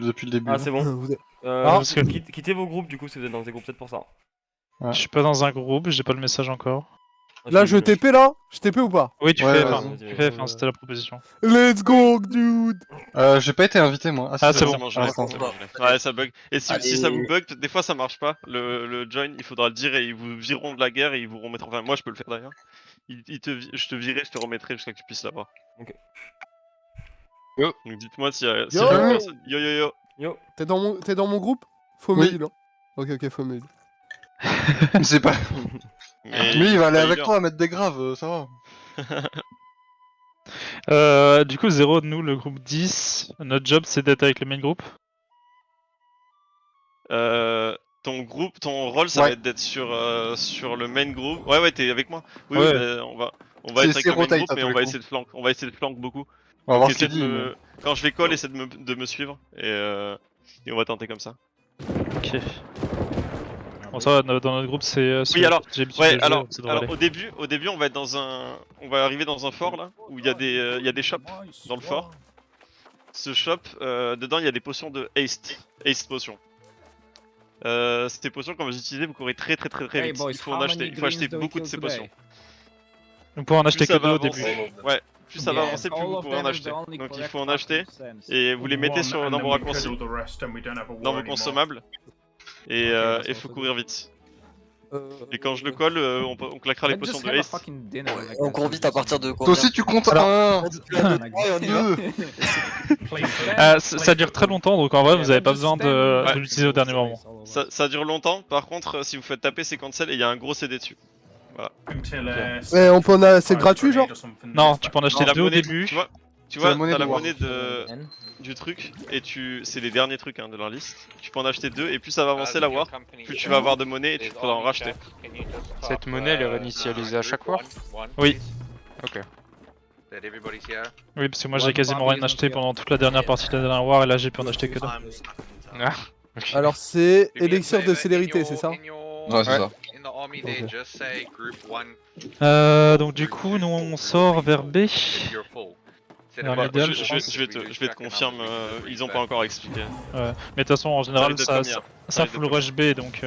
depuis le début. Ah, c'est bon. Vous êtes- parce que- Quittez vos groupes du coup si vous êtes dans des groupes, peut-être pour ça. Ouais. Je suis pas dans un groupe, j'ai pas le message encore. Là, je TP là? Je TP ou pas? Oui, tu Ouais, fais vas-y. F1, tu fais F1, c'était la proposition. Let's go, dude! J'ai pas été invité moi. Ah, c'est bon. bon. je l'ai, l'instant. c'est bon, je l'ai. Ouais, ça bug. Et si ça vous bug, des fois ça marche pas. Le join, il faudra le dire et ils vous vireront de la guerre et ils vous remettront. Enfin, moi je peux le faire d'ailleurs. Je te virerai, je te remettrai jusqu'à que tu puisses l'avoir. Ok. Yo. Donc dites-moi si Yo. personne. Yo yo yo. Yo. T'es dans mon groupe? Faux Oui. mail, hein. Ok, faux mail. C'est pas. Mais Lui il va aller pas avec healer. toi mettre des graves, ça va. Du coup, 0 de nous, le groupe 10. Notre job, c'est d'être avec le main group. Ton groupe, ton rôle, ça Ouais. va être d'être sur le main group. Ouais, t'es avec moi. Oui, Ouais. bah, on va C'est- être avec c'est le main rotate, group, mais tous on les va coups. essayer de flank. On va essayer de flank beaucoup. On va voir ce Essayer qu'il de dit. me- Quand je vais call, essaie de me suivre et on va tenter comme ça. Ok. Bon, ça va, dans notre groupe, c'est. Oui, alors, j'ai l'habitude Ouais, de jouer, alors, donc ça devrait alors aller. au début, on va être on va arriver dans un fort là où il y a des shops dans le fort. Ce shop, dedans, il y a des potions de haste potions. Ces potions, quand vous utilisez, vous courez très vite. Il faut en acheter. Il faut acheter beaucoup de ces potions. On peut en acheter Plus que ça 2 va au début. avancer, ouais, plus ça va avancer, plus vous pourrez en acheter. Donc il faut en acheter et vous les mettez dans vos raccourcis, dans vos consommables et il faut courir vite. Et quand je le colle, on claquera les potions de haste. On court vite à partir de Toi combien? aussi tu comptes Alors- un, Ouais, on y va. deux. Ça dure très longtemps, donc en vrai, vous avez pas besoin de Ouais. l'utiliser au dernier moment. Ça dure longtemps, par contre, si vous faites taper, c'est cancel et il y a un gros CD dessus. Ouais, on peut en a... c'est gratuit, genre? Non, tu peux en acheter C'est la 2 au monnaie, début. tu vois, C'est la monnaie t'as la de War. monnaie du truc et c'est les derniers trucs de leur liste. Tu peux en acheter 2 et plus ça va avancer la war, plus tu vas avoir de monnaie et tu pourras en racheter. Cette monnaie, elle est réinitialisée à chaque fois? Oui. Ok. Oui, parce que moi j'ai quasiment rien acheté pendant toute la dernière partie de la dernière war et là j'ai pu en acheter que 2. Ah, ok. Alors, c'est élixir de célérité, c'est ça? Ouais, c'est ça. Donc du coup, nous on sort vers B. Alors, Bah, l'idéal, je vais te confirmer, ils ont pas encore expliqué. Ouais. Mais de toute façon, en général, risque de ça première. ça full rush B, donc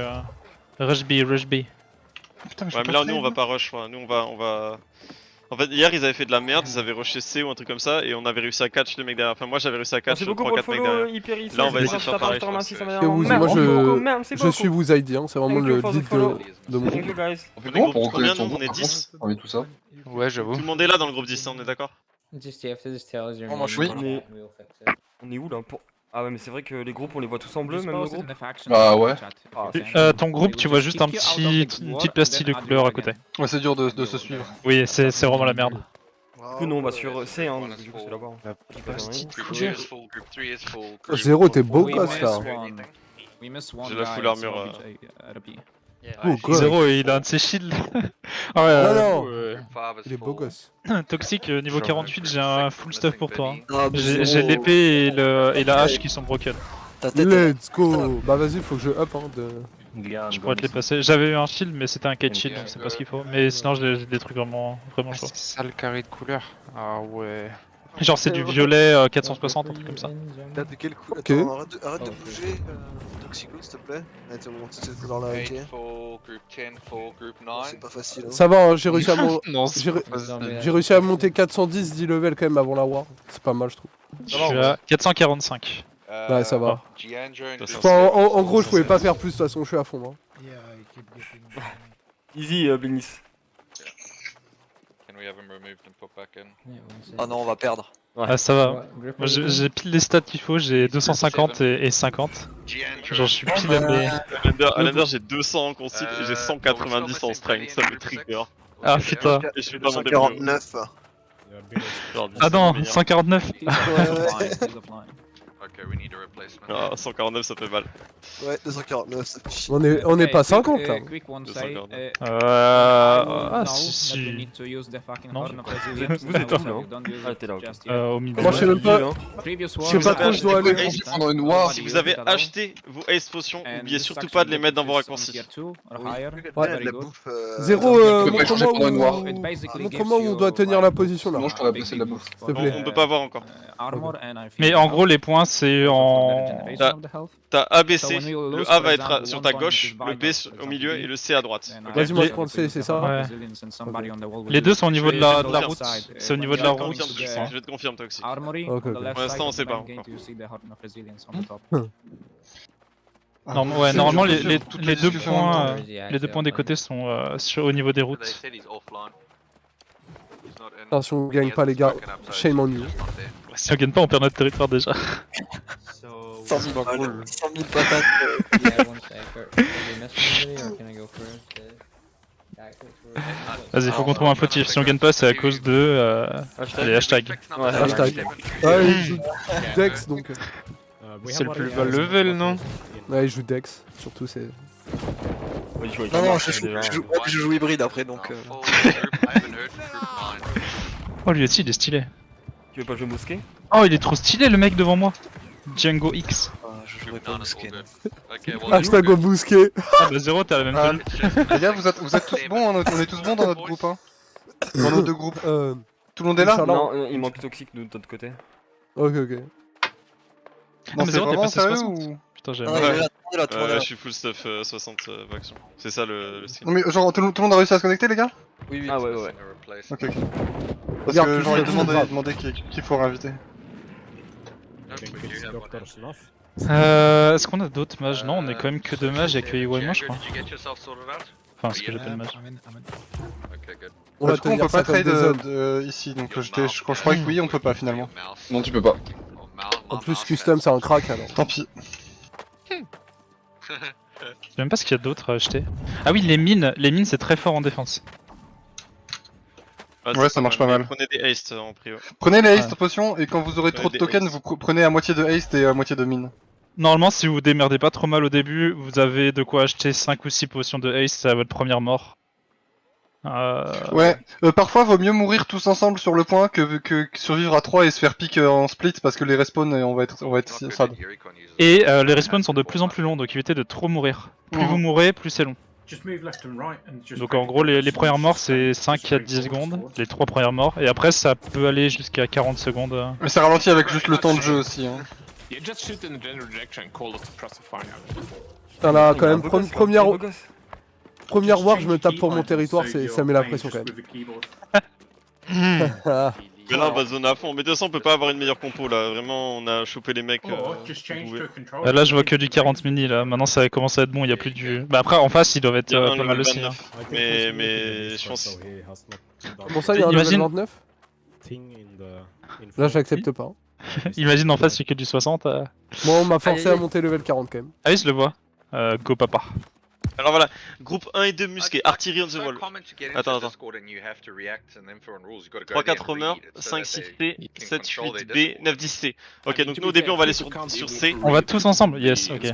rush B. Putain, mais je Ouais, suis mais là, nous on va pas rush, je crois. Nous on va. En fait, hier ils avaient fait de la merde, ils avaient rushé C ou un truc comme ça, et on avait réussi à catch les mecs derrière. Enfin, moi j'avais réussi à catch Merci beaucoup pour le 3-4 mecs follow, derrière. hyper ici. Là, on va essayer de faire pareil, je pense. Moi, je suis vous ID, hein, c'est vraiment Thank you le for the lead follow. de mon Thank groupe. you guys. On fait comment comment pour Combien, reconnaître son nous, on groupe est par 10? contre parmi tout ça? Ouais, j'avoue. Tout le monde est là dans le groupe 10, on est d'accord? Oh, moi, je suis Oui. pas là. On est où là pour... Ah ouais, mais c'est vrai que les groupes on les voit tous en bleu, même le groupe. Bah ouais. Ton groupe, tu vois juste une petite pastille de couleur à côté. Ouais, c'est dur de se suivre. Oui, c'est vraiment la merde. Du coup, non, on va sur C, hein, du coup c'est là-bas. Zéro, t'es beau gosse là. J'ai la full armure. Beau gosse. Zéro, il a un de ses shields. Ah ouais, Non, non, Ouais. il est beau gosse. Toxic, niveau 48, j'ai un full stuff pour toi. hein. Ah, mais J'ai zéro. l'épée et la hache qui sont broken. Ta tête, elle- Let's go. Bah vas-y, faut que je up, hein, de... Je pourrais te les passer. J'avais eu un shield, mais c'était un kite shield, donc c'est pas ce qu'il faut. Mais sinon, j'ai des trucs vraiment Ah, chauds. c'est ça le carré de couleur. Ah ouais. Genre, c'est du violet 460, un truc comme ça. T'as de quelle couleur? Ok. Attends, arrête de bouger, Toxico, s'il te plaît. Allez, t'as monté cette couleur là, ok. C'est pas facile. Hein. Ça va, hein, j'ai réussi à Non, j'ai réussi à monter 410 10 level quand même avant la war. C'est pas mal, je trouve. Je suis à 445. Ouais, ça va. Enfin, En gros, je pouvais pas faire plus, de toute façon, je suis à fond. Hein. Easy, Blinis. Ah non, on va perdre. Ah, ça va. Moi, j'ai pile les stats qu'il faut, j'ai 250 et 50. Genre, je suis pile à mes... À l'ender, j'ai 200 en concile et j'ai 190 en strength, ça me trigger. Ah putain. Et je fais pas mon début. 149. Ah non, 149. Ah, 149 ça fait mal. Ouais, 249, ça fait chier. On est pas 50 là. Ah si. Non. Vous êtes off là, hein. Ah, t'es là, ok. Au milieu. Moi, je sais même pas. Hein. Je sais pas trop où je dois aller. Pendant une war. Si vous avez acheté vos Ace Potions, n'oubliez surtout pas de les mettre dans vos raccourcis. Ouais, de la bouffe. Zéro, Tu peux pas changer pendant une war. montre-moi où on doit tenir la position là. Non, je t'aurais passé de la bouffe. S'il te On plaît. peut pas voir encore. Mais en gros, les points, c'est c'est en. T'as ABC, le A va être sur ta gauche, le B au milieu et le C à droite. Vas-y, moi je prends le C, c'est ça? Ouais. Les deux sont au niveau de la route. C'est au niveau de la Je te route. confirme, je crois. je vais te confirmer Toxic. Ok, ok. Pour l'instant, on sait pas encore. Ouais, normalement les toutes les les deux discussions points, en les 2 points des côtés sont au niveau des routes. Attention, on gagne pas les gars. Shame on you. Si on gagne pas, on perd notre territoire déjà. 100 000 balles, 100 000 patates. Vas-y, faut qu'on trouve un fautif. Si on gagne pas, c'est à cause de. Allez, hashtag. Hashtag. Ah, il joue Dex donc. C'est le plus bas level, non? Ouais, il joue Dex. Surtout, c'est. Ouais, il joue avec Non, la non, marche, je déjà. joue hybride après donc. Oh, lui aussi, il est stylé. Tu veux pas jouer mousquet? Oh, il est trop stylé le mec devant moi. Django X. Je jouerai pas au skin. Hashtag au bousquet. Ah bah 0, t'as la même Ah, tenue. les gars, vous êtes tous bons, on est tous bons dans notre groupe, hein. Dans nos deux groupes. Tout le monde est là? Inch'Allah. Non, il manque Toxic nous de notre côté. Ok, ok. Non, mais c'est zéro, t'es vraiment passé sérieux 60. ou... Putain, j'ai. Non, Ouais. il est là, tout le monde est là. Je suis full stuff 60 vaccins. C'est ça le skin. Non mais genre, tout le monde a réussi à se connecter, les gars? Oui, oui. Ah ouais, ouais. Ok, ok. Parce Regarde, que tout j'aurais ça, tout ça. demandé qu'il faut réinviter. Est-ce qu'on a d'autres mages? Non, on est quand même que 2 mages, y'a que Iwo et moi, je crois. Enfin, ce que j'appelle mage. On va Du coup, on tenir peut ça pas comme trade des hommes. ici, donc je croyais que oui, on peut pas finalement. Non, tu peux pas. En plus, custom, c'est un crack alors. Tant pis. Je sais même pas ce qu'il y a d'autre à acheter. Ah oui, les mines c'est très fort en défense. Ouais, ça marche pas mal. Prenez des haste en prio. Prenez les haste Ouais. potions et quand vous aurez trop de Des tokens, haste. vous prenez à moitié de haste et à moitié de mine. Normalement, si vous vous démerdez pas trop mal au début, vous avez de quoi acheter 5 ou 6 potions de haste à votre première mort. Ouais, parfois vaut mieux mourir tous ensemble sur le point que survivre à 3 et se faire pick en split parce que les respawns on va être sad. Et les respawns sont de plus en plus longs, donc évitez de trop mourir. Plus vous mourrez, plus c'est long. Donc en gros, les premières morts c'est 5 à 10 secondes, les 3 premières morts, et après ça peut aller jusqu'à 40 secondes. Mais ça ralentit avec juste le temps de jeu aussi. Hein. Putain, là, quand même, Il est un beau gosse, première il est un beau gosse. war, je me tape pour mon territoire, ça met la pression quand même. Ah. Mais là, on va zone à fond. Mais de toute façon, on peut pas avoir une meilleure compo là. Vraiment, on a chopé les mecs. Là je vois que du 40 mini là, maintenant ça commence à être bon, il y a plus du... Bah après en face ils doivent être Il y a un pas mal level aussi. Hein. 29. Mais je pense. Comment ça, il y a un level Imagine- 29? Là, j'accepte pas. Imagine en face il y a que du 60. Moi, on m'a forcé à monter level 40 quand même. Ah oui je le vois. Go papa. Alors voilà, groupe 1 et 2 musqués, artillerie on the wall. Attends. 3, 4 roamers, 5, 6 C, 7, 8 B, 9, 10 C. Ok, donc nous au début on va aller sur C. On va tous ensemble, yes, ok.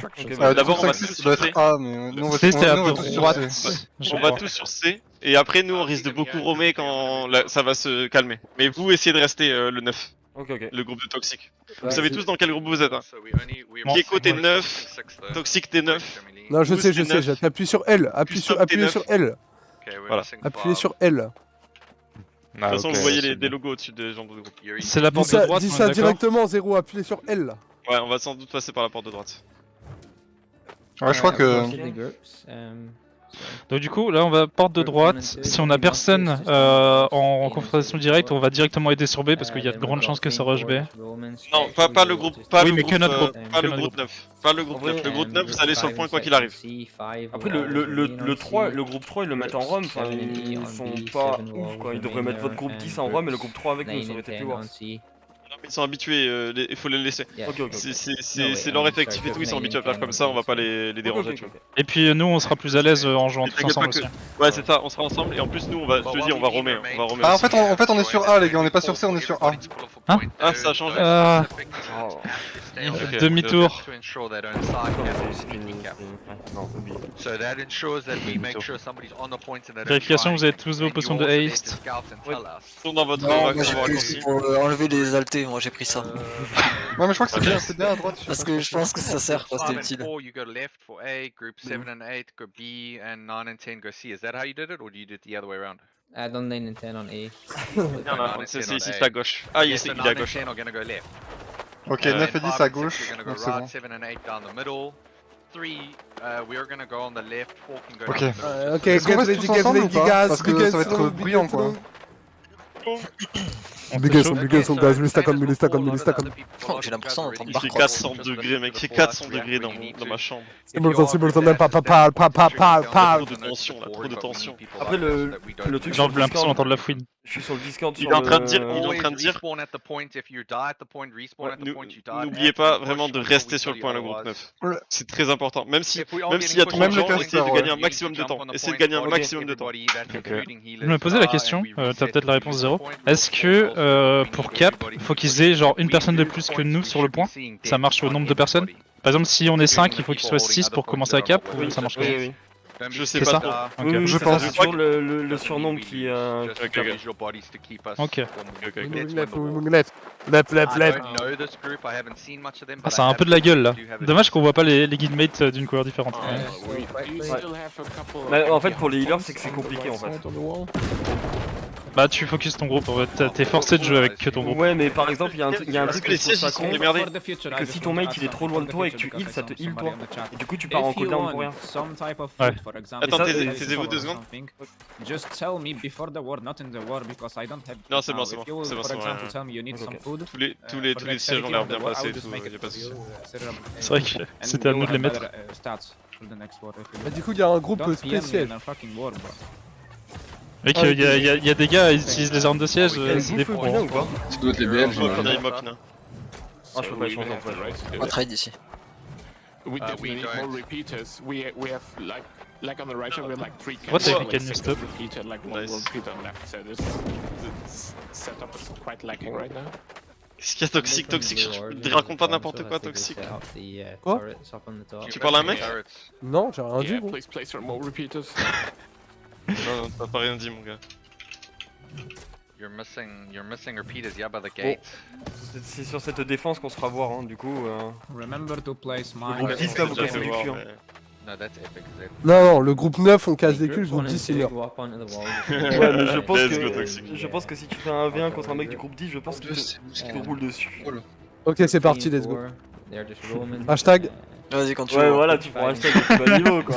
D'abord, on va 5, tous 6, ça doit sur être A, mais nous on va C c'est à nous, on va tous sur droite. C. On va tous sur C. Et après nous on risque de beaucoup roamer quand ça va se calmer. Mais vous essayez de rester le 9, Ok, ok. le groupe de Toxic. Vous Ouais, savez c'est- tous dans quel groupe vous êtes. Hein. Bon. Gecko t'es 9, Toxic t'es 9. Non, je sais, Boost, t'es 9. t'appuies sur L, appuyez Custom, sur t'es L, Voilà. appuyez sur L. De toute façon, vous voyez des logos au-dessus des gens de groupe. C'est la Dis porte de ça, droite, dis on est ça d'accord. directement, Zéro, appuyez sur L. Ouais, on va sans doute passer par la porte de droite. Ouais, je crois que. Donc du coup là on va porte de droite, si on a personne en confrontation directe on va directement aider sur B parce qu'il y a de grandes chances que ça rush B. Non, pas le groupe, pas Oui, le mais groupe, que notre groupe, pas que le notre groupe 9. Pas le groupe 9. Le groupe 9, vous allez sur le point quoi qu'il arrive. Après, le 3, le groupe 3, ils le mettent en Rome, enfin, ils sont pas ouf quoi. Ils devraient mettre votre groupe 10 en Rome et le groupe 3 avec nous, ça aurait été plus worse. Ils sont habitués, il faut les laisser. Ok, ok. C'est leur effectif et tout, ils sont habitués à faire comme ça, on va pas les déranger. Ok, Tu ok, vois. ok. Et puis nous on sera plus à l'aise en jouant Et tous t'inquiète ensemble pas aussi. Ouais, c'est ça, on sera ensemble et en plus, nous, on va, je te dis, on va roamer. On va roamer Ah, en aussi. fait, on est sur A, les gars, on est pas sur C, on est sur A. Hein Ah, ça a changé. Oh. Ok, Demi-tour. Non, oublie. Vérification, vous avez tous vos potions de haste. Tourne dans votre Non, moi action j'ai pris raccourci. pour enlever les altés, moi j'ai pris ça. Ouais, mais je crois que c'est bien à droite. Parce que je pense que ça sert, quoi, c'était utile. I don't 9 and 10 on A. C'est ici, c'est à gauche. Ah, il est à gauche. Ok, 9 et 10 à gauche, donc c'est bon. Ok. Ok, Est-ce qu'on get reste ready, tous get ensemble ou ready, pas? guys. Parce que ça va être bruyant, quoi. Big guys, guys, stack on me, stack on me, stack on me. Oh, j'ai l'impression d'entendre Il fait Barcross. 400 degrés, mec, il fait 400 degrés dans ma chambre. Simulton, Trop de tension là, trop de tension. Après, le truc J'ai sur le l'impression Discord, d'entendre la fouine. je suis sur le Discord Il sur est en train de le- dire, n'oubliez pas vraiment de rester sur le point le groupe 9. Ouais. C'est très important. Même s'il y a trop de Même les gens, essayez de casters, gagner un maximum de temps. Essayez de gagner un maximum de temps. Je me posais la question, t'as peut-être la réponse 0. Est-ce que pour Cap, faut qu'ils aient genre une personne de plus que nous sur le point? Ça marche au nombre de personnes? Par exemple, si on est 5, il faut qu'il soit 6 pour commencer à Cap ou ça marche pas? Oui, oui. Je sais C'est pas ça trop. Ok. Oui, oui, Je ça, pense. c'est toujours le surnombre qui... Ok. Left. Ah, ça a un peu de la gueule là. Dommage qu'on voit pas les guildmates d'une couleur différente. Mais en fait, pour les healers, c'est que c'est compliqué en fait. Bah tu focuses ton groupe en fait, t'es forcé de jouer avec que ton groupe. Ouais, mais par exemple, il y a un Parce truc que les que je trouve sièges ça ils sont con, démerdés. c'est que si ton mate il est trop loin de toi et que tu heal, ça te heal toi. Et du coup, tu pars en cooldown pour rien. Ouais. Attends, ça, taisez-vous 2 secondes. Just tell me before the war, not in the war, because I don't have. Non, c'est bon, now. c'est If bon, you, c'est bon, for c'est bon, example, ouais. tell me you need some food. Tous les sièges ont l'air bien placés et tout, y'a pas de soucis. C'est vrai que c'était à nous de les mettre. Bah, du coup, il y a un groupe spécial. Mec, il y a des gars, ils utilisent les armes de siège, c'est des Vous pros. bien ou pas? Ça doit être les BL, Mock, on a une mock, non. Ah, je peux pas échanger en fait. On trade ici. What if we can you stop? Nice. Qu'est-ce qu'il y a toxique, je raconte pas n'importe quoi toxique. Quoi? Tu parles à un mec? Non, j'ai rien dit, gros. Non, t'as pas rien dit mon gars. C'est sur cette défense qu'on se fera voir, hein, du coup. Remember to place groupe mine. 10 là, vous cassez les culs. Non, le groupe 9 on casse des culs, le groupe 10 il meurt. Ouais, mais je pense Let's go, toxique. je pense que si tu fais un 1v1 contre un mec du groupe 10, je pense que tu te roules dessus. Ok, c'est parti, let's go. Hashtag. Vas-y, quand tu Ouais, veux. voilà, tu prends hashtag et tu vas niveau quoi.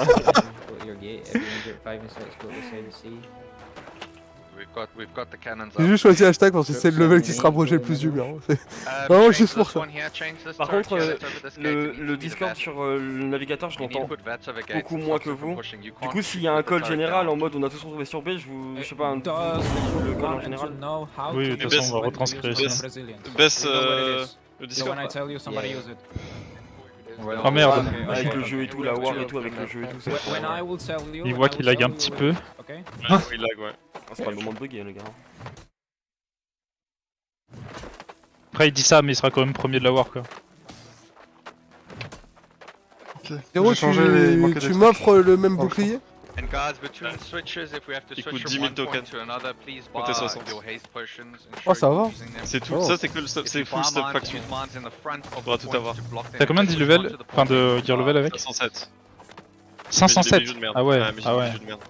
J'ai juste choisi hashtag parce que c'est le level qui se rapprochait le plus du mien. Non, juste pour ça. Par contre, le Discord sur le navigateur, je l'entends beaucoup moins que vous. Du coup, s'il y a un call général en mode on a tous retrouvé sur B, je sais pas, le call en général. Oui, de toute façon, on va retranscrire ici. Baisse le Discord. Oh merde. Avec le jeu et tout, la war et tout, avec le jeu et tout. c'est- Il voit qu'il lag un petit peu. Ouais, il lag, ouais. Ah, c'est pas le moment de bugger, les gars. Après il dit ça mais il sera quand même premier de la war quoi. Ok. Héros, J'ai changé les manqués tu d'extra. m'offres le même bouclier? Il coûte 10 000 tokens. Comptez 60. Oh, ça va. C'est tout, Oh. ça c'est que c'est full stop faction. On pourra tout avoir. T'as combien de level? Enfin de gear level avec? 507. 507. Mais j'ai des bijoux de merde. Ah ouais, mais j'ai ah des ouais. bijoux de merde.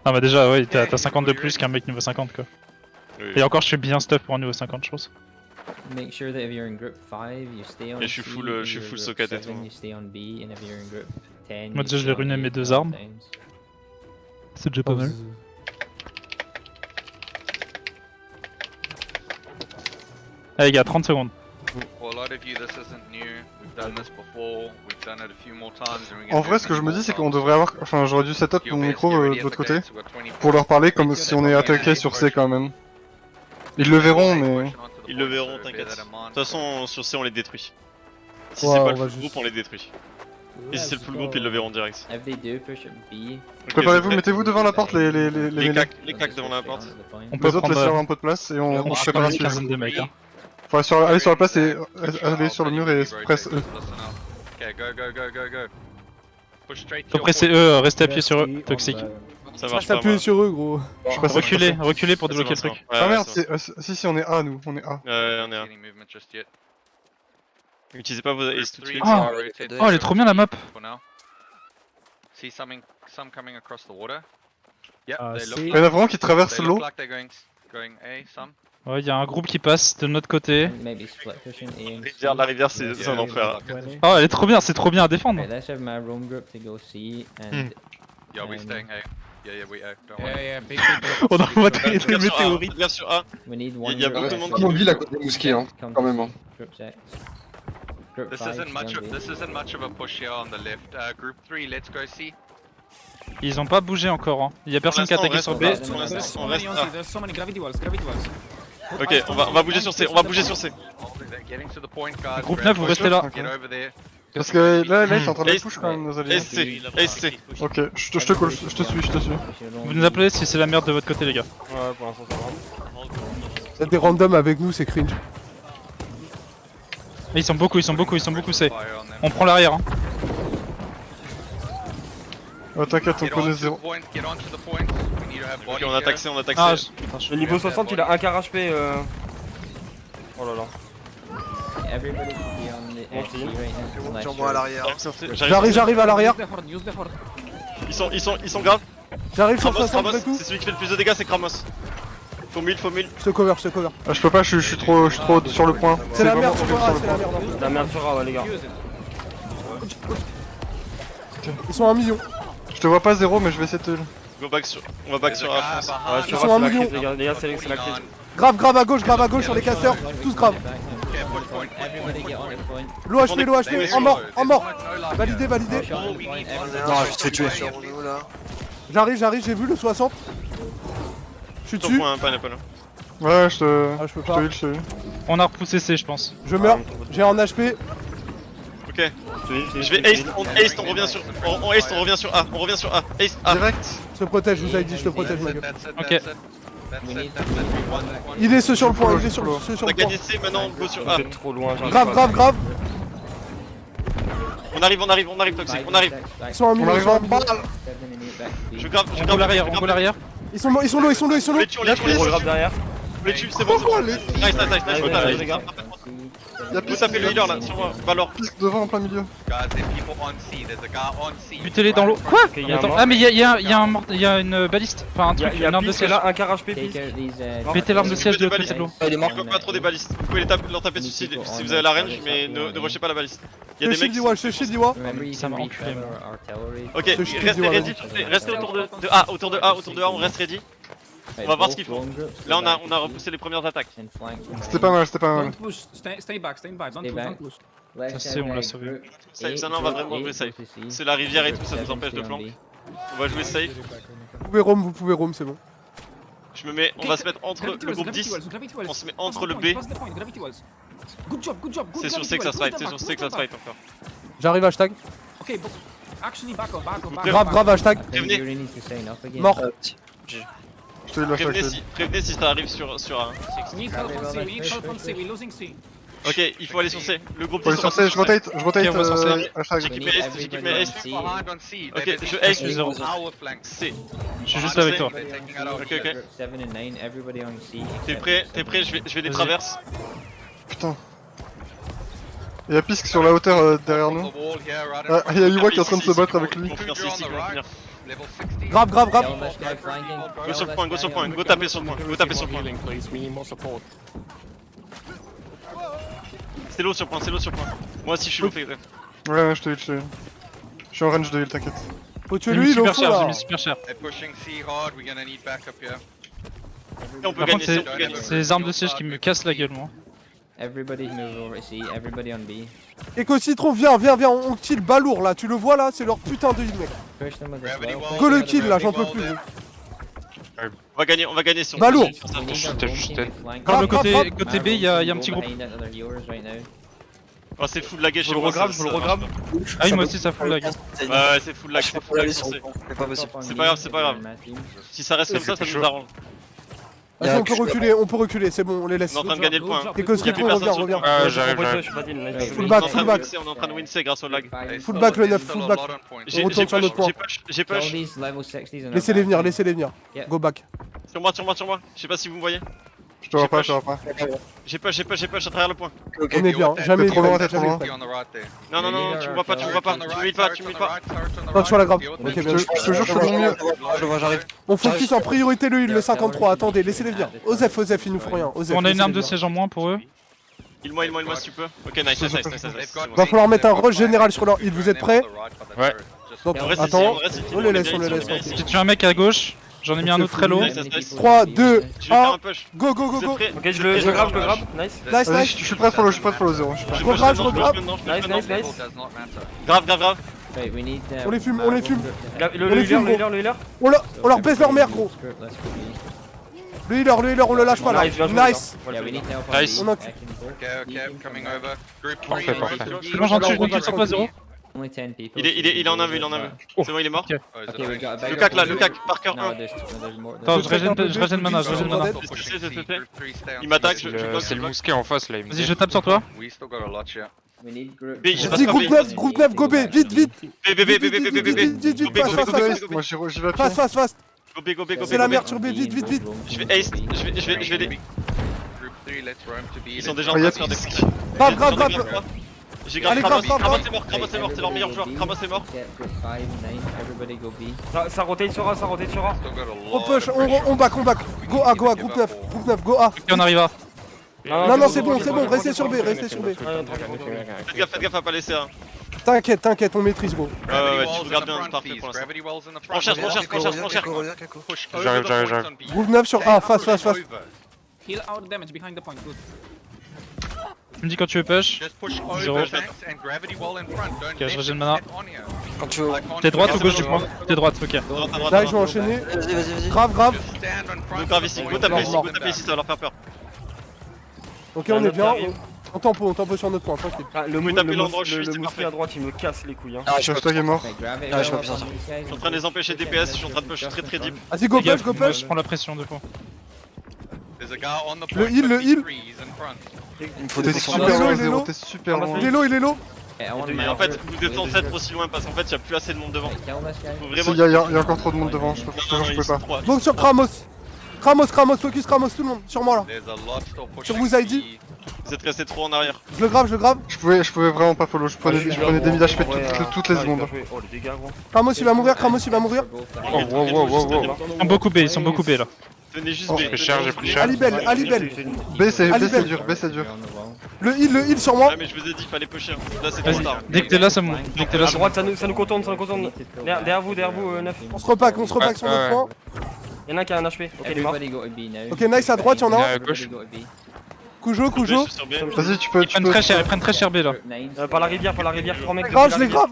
Ah bah déjà ouais, t'as 50 de plus qu'un mec niveau 50 quoi. Oui, Et encore je suis bien stuff pour un niveau 50 je pense. Make sure that if you're in group 5, you stay on Et je suis full socket et tout. you stay on B, and if you're in group 10, Moi déjà je vais ruiner mes deux armes. C'est déjà pas mal. Allez les gars, 30 secondes. En vrai, ce que je me dis, c'est qu'on devrait avoir. Enfin, j'aurais dû setup mon micro de l'autre côté pour leur parler comme si on est attaqué sur C quand même. Ils le verront, mais. Ils le verront, t'inquiète. De toute façon, sur C on les détruit. Si Ouais, c'est on pas le va full juste- groupe, on les détruit. Et si c'est le full groupe, ils le verront direct. If they do push at B, Préparez-vous, mettez-vous devant la porte les claques devant la porte. On peut Les autres laissent faire prendre un peu de place et on se je prépare à une suivre. quinzaine de mecs. Hein. Faut aller sur la place et aller sur le mur et presse eux. Faut presser eux, rester appuyé sur eux, toxique. Ça Ça marche pas. s'appuie sur eux, gros. Reculez pour débloquer le truc. Ah merde, si on est A nous, on est A. Ouais, on est A. Utilisez pas vos ace tout de suite. Oh, elle est trop bien la map. C. Il y en a vraiment qui traversent l'eau. Ouais, y a un groupe qui passe de notre côté. Maybe split pushing A and C. La rivière, c'est un enfer. Oh, elle est trop bien, c'est trop bien à défendre. Okay, let's have my roam group to go C and. Yeah, we staying A. Yeah, we out. Don't Yeah, worry. yeah, big group. On envoie des Regarde sur A, météorites. regarde sur A. We need one. y a group beaucoup de monde six. qui mobile à côté des mosquées, hein, Come quand to même. Hein. Group 6. Group This 5. isn't much of a push here on the left. Group 3, let's go C. Ils ont pas bougé encore. Hein. Y a personne qui a attaqué sur B. Pour There's l'instant, so on many reste on A. C, there's so many gravity walls, gravity walls. Ok, on va bouger sur C, on va bouger sur C. Getting to the point, guys. Groupe 9, vous restez là. Get over there. Parce que là, ils sont en train de push quand même, nos alliés. SC, SC. Ok, je te call, je te suis, je te suis. Vous nous appelez si c'est la merde de votre côté, les gars. Ouais, pour l'instant ça va. Il y a des randoms avec nous, c'est cringe. Ils sont beaucoup, c'est. Fire on them. On prend l'arrière. Hein. Oh, t'inquiète, on Get on connaît to the zéro. point, get on to the point. We need to have Ok, body on here. attaque C, on attaque Ah, C. Le niveau 60, il a un quart HP. Oh là là. Everybody should be on the Bon, XC team. right now. unless Sur moi à you're- l'arrière. J'arrive à l'arrière. Use the horde, use the horde. Ils sont graves. J'arrive sur Kramos, 60 Kramos, et tout. c'est celui qui fait le plus de dégâts, c'est Kramos. Faut 1000. Je te cover, je te cover. Ah, je peux pas, je suis trop sur le point. C'est la vraiment merde sur trop A, le c'est la point. merde. La merde sur A, ouais, les gars. Use it. Ils sont à 1 million. Je te vois pas zéro, mais je vais essayer de te... On va back sur A, je pense. Ouais, Ils sur sont A, un c'est la million. crise, les gars, c'est la crise. Grave à gauche sur les casseurs. Tous grave. Everybody get on the point. L'OHP, en mort. Validé. Push on the point. Non, je te fais tuer. J'arrive, j'ai vu le 60. Je suis Ton dessus. point, pas là. Ouais, je te... Ah, je peux Je pas. te heal, je te heal. On a repoussé C, je pense. Je meurs. J'ai un HP. Ok, je vais Ace, on revient sur on revient sur A, Ace, A. Direct. Je te protège, je vous avais dit, je te protège, ma gueule. Ok. Il est ceux sur le point, il est sur On le a point. gagné C, maintenant go sur A. Vous êtes trop loin, j'arrive pas. Grave. On arrive Toxic, on arrive. Ils sont à 1 million. Ils sont à 1 million. Je grave On go l'arrière, on go l'arrière. Ils sont low. On les tue, On le grave derrière. on les tue, c'est bon. Nice, Allez, nice, les gars. Vous tapez le healer là, sur moi, Valor. Pisque devant en plein milieu. Guys, there's people on C. There's a guy on C. Butez-les dans l'eau. Quoi Ok, il y a un Attends, mort. ah mais y a une baliste. Enfin un Il y a- truc, il y a une arme de Piste qui est siège. là, un quart HP Take Piste. out these. Pétez l'arme de C'est siège que de des côté balistes. de l'eau. Il est mort. Il faut pas trop des balistes. Vous pouvez leur taper dessus si vous avez la range, mais ne rushez pas la baliste. Il y a des mecs qui sont... Je shield Iwa. Remember, you Ça can m'a enculé, refill moi. our artillery. Ok, Ce shield, restez voilà. ready, restez autour de A, on reste ready. On va voir ce qu'ils font. Là on a repoussé les premières attaques. C'était pas mal, c'était pas mal. Don't push, stay back, don't Stay push, back. don't push. Ça, c'est, on l'a sauvé. Safe, ça, non, on va vraiment jouer safe. C'est la rivière et tout, ça nous empêche de flank. On va jouer safe. Vous pouvez roam, c'est bon. On va se mettre entre Gravity le walls, groupe 10. gravity walls. On se met Pass entre the le point, B. pass the point, gravity walls. Good job, good C'est sur C que ça se fight, c'est sur C que ça se fight encore. J'arrive, hashtag. Ok, actually back up. Grave, hashtag. Prévenez. Mort. Je te heal la chaque Prévenez si ça arrive sur A. We need help on C, we need help on C, we're losing C. Ok, il faut aller sur C. Le groupe Faut 10 aller sur C, je rotate, Ok, on va sur C. hashtag. J'équipe mes S, j'équipe mes S. Behind on C. Ok, They're je busy S, taking zéro. our flank. C. Je suis juste avec toi. They're taking out our Ok, ok. 7 and 9, everybody on C. T'es prêt, je vais les traverse. Putain. Il y a Pisque sur la hauteur derrière nous. The wall here, right in Ah, front. il y a Iwa qui est en train de se battre avec lui. Ils vont finir, c'est ici qu'ils vont finir. Level 60. Grave. Go sur le point, go taper sur le point. C'est l'eau sur le point. Moi aussi je suis low, fais gaffe. Ouais, je te heal, je te heal. Je suis en range de heal, t'inquiète. Faut tuer J'ai mis lui, il est au super fond cher, j'ai là. mis super cher. They're pushing C hard. We're gonna need backup here. Et on peut Par gagner, contre, on peut gagner. c'est les armes de siège qui me cassent la gueule, moi. Everybody move over C, everybody on B. Eco Citron, viens, on kill balourd là. Tu le vois là, c'est leur putain de heal, mec. Push them with the Gravity slow wall. plate. Go le kill là, j'en peux plus. On va gagner si on Ballot. We need our home team to flank. Par le Grave, côté B, il y a un petit groupe. Behind that other healers right now. Oh, c'est full lagué Je chez le moi. regrave, je le regrave. Ah oui, moi aussi ça fout la gueule. Ouais, c'est full lag, c'est full lag. C'est pas possible. C'est pas grave, c'est pas grave. Si ça reste comme ça, ça nous arrange. Vas-y, on peut reculer, c'est bon, on les laisse. On est en train de gagner le point. Eco Citron, reviens. J'arrive. Je suis pas deal, nice. Full back, On est en train de win C grâce au lag. Full back le 9, Still full a back. lot on point. J'ai retourne sur notre point. j'ai push. All these level 60s in our Laissez-les back. venir. Yeah. Go back. Sur moi. Je sais pas si vous me voyez. Je te vois pas, je te vois pas. J'ai push à travers le point. On est bien, jamais T'es trop loin, t'es trop jamais loin. prêt. Non, tu me vois pas, tu me mets pas. Non, sur la grave. Ok, bien. Je te jure, je fais de mon mieux. Je vois, j'arrive. On focus en priorité le heal, le 53. Attendez, laissez-les venir. Osef, il nous faut rien. Osef, On a une arme laissez-les de siège en moins pour eux. Il-moi si tu peux. Ok, nice. Va falloir mettre un rush général sur leur heal, vous êtes prêts? Ouais. Donc, En vrai, attends, si on les laisse, tranquille. J'ai tué un mec à gauche, j'en ai mis un autre très low. 3, 2, Je vais faire 1, un push. go. Ok, je le grab, Nice. Nice, Vas-y, nice. je suis prêt pour le 0. Je regrave. Nice. Grave. Wait, we need. On les fume. Le healer. On leur baisse leur mère, gros. Let's go B. Le healer, on le lâche pas là. Nice, bien joué, Nice. Yeah, we need help on Nice. B. On a- Back and forth. Okay, I'm coming over. Group 3, Parfait, parfait. Je suis gentil, je continue sur toi 0. Only 10 people. Il est en un vue. C'est bon, il est mort. Okay, we got a bag Lukac of- là, Lukac, Parker No, 1. there's more. Attends, je régène mana, je régène mana. Il m'attaque, C'est le mousquet en face là, il me Vas-y, dit. je tape sur toi. We still got a lot here. We need group. B, j'ai pas Vas-y, de groupe 9, go B, vite. B. Moi, j'y vais à pied. Fast. Go B. C'est la merde sur B, vite. Je vais ace, je vais les... Group 3, let's run to B. Ils sont déjà en Oh, train y'a de faire des Fisk. Grave. J'ai grave Allez, Kramos grave. est mort, c'est leur meilleur joueur, Kramos est mort. Yeah, group 5, 9, everybody go B. Ça rotate sur A. Still got a On lot push, of pressure. on back. Go A, groupe 9, go A. Ok, on arrive à. Non, c'est bon, restez sur B. Faites gaffe à pas laisser un. T'inquiète, on maîtrise, gros. Ouais, Walls tu in regardes the bien, front, c'est parfait please. pour l'instant. Gravity walls in the front. On cherche. Push J'arrive. Groupe 9 sur A, face. Heal our damage behind the point. Good. Tu me dis quand tu veux push. Just push Zéro. over tanks and gravity wall in front. Don't Ok, je let régène them mana. get on here. Quand tu veux. T'es droite ou gauche du point? T'es droite, ok. Là, je vais enchaîner. Vas-y. Grave. Just stand in front. Go grave ici, go taper ici, ça va leur faire peur. Ok, on est bien. On tempo sur notre point, tranquille. Le taper l'endroit où je suis, c'est mousquet parfait. à droite, il me casse les couilles. Ah, je Hashtag est mort. Okay, grab it. Ah, je peux help plus on sortir. these guys. Je suis en train de les empêcher DPS, je suis en train de push très deep. Vas-y, go Fais gaffe, push. Je prends la pression de coup. There's a guy on the Le point. heal, le heal. He's in front. Il me faut T'es des super loin, loin, il est 0, low. t'es super loin. Il est low. Okay, I want Et en fait, vous êtes censés être aussi loin parce qu'en fait, il y a plus assez de monde devant. Kill this guy. Faut Si, vraiment. y a encore trop de monde devant, je peux pas. Donc sur Kramos, focus Kramos, tout le monde, sur moi là. There's a lot still Sur pushing vous, ID. B. Vous êtes restés trop en arrière. Je le grave. Je pouvais vraiment pas follow, je prenais des mid HP toutes les secondes. Oh, les dégâts, gros. Kramos il va mourir. Oh, wow. Ils sont beaucoup B là. Tenez juste J'ai pris cher. Alibel. B c'est Alibel. dur. Le heal sur moi. Ah, mais je vous ai dit, fallait pusher. Là, c'est trop Vas-y, tard. dès que t'es là, ça monte. Dès que t'es là, À ça monte. droite, ça nous contourne. Derrière vous, 9. On se repack sur notre point. Y'en a un qui a un HP. Ok, il est mort. Everybody go to B now. Ok, nice, à droite, y'en a un. Everybody gauche. go to B. Cujo. Je suis sur B. Vas-y, tu peux. Ils prennent très cher B là. Group 9. Par la rivière, 3 mecs. Grave, je l'ai grave.